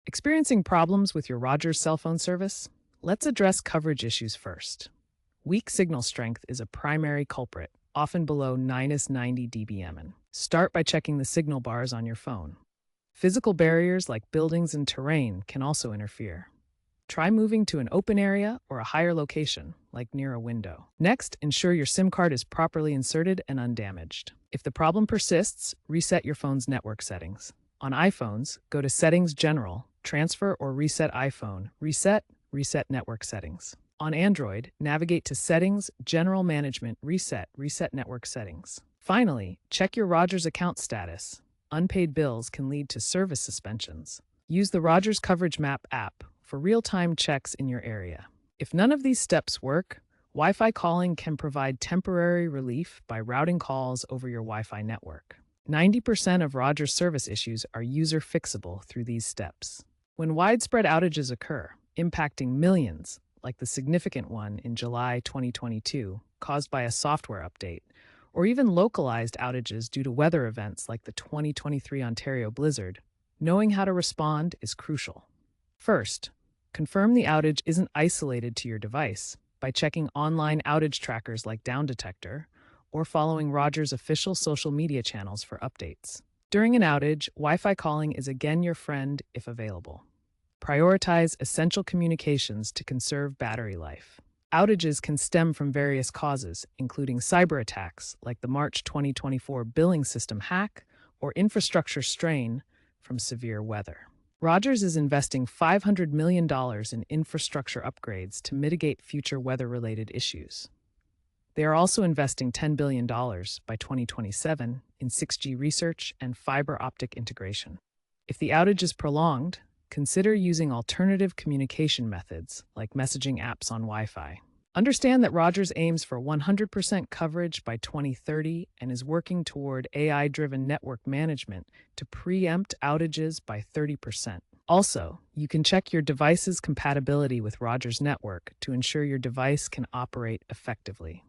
Experiencing problems with your Rogers cell phone service? Let's address coverage issues first. Weak signal strength is a primary culprit, often below -90 dBm. Start by checking the signal bars on your phone. Physical barriers like buildings and terrain can also interfere. Try moving to an open area or a higher location, like near a window. Next, ensure your SIM card is properly inserted and undamaged. If the problem persists, reset your phone's network settings. On iPhones, go to Settings General, Transfer or Reset iPhone, Reset Network Settings. On Android, navigate to Settings, General Management, Reset Network Settings. Finally, check your Rogers account status. Unpaid bills can lead to service suspensions. Use the Rogers Coverage Map app for real-time checks in your area. If none of these steps work, Wi-Fi calling can provide temporary relief by routing calls over your Wi-Fi network. 90% of Rogers service issues are user-fixable through these steps. When widespread outages occur, impacting millions, like the significant one in July 2022, caused by a software update, or even localized outages due to weather events like the 2023 Ontario blizzard, knowing how to respond is crucial. First, confirm the outage isn't isolated to your device by checking online outage trackers like Down Detector or following Rogers' official social media channels for updates. During an outage, Wi-Fi calling is again your friend if available. Prioritize essential communications to conserve battery life. Outages can stem from various causes, including cyber attacks like the March 2024 billing system hack or infrastructure strain from severe weather. Rogers is investing $500 million in infrastructure upgrades to mitigate future weather-related issues. They are also investing $10 billion by 2027 in 6G research and fiber optic integration. If the outage is prolonged, consider using alternative communication methods like messaging apps on Wi-Fi. Understand that Rogers aims for 100% coverage by 2030 and is working toward AI-driven network management to preempt outages by 30%. Also, you can check your device's compatibility with Rogers' network to ensure your device can operate effectively.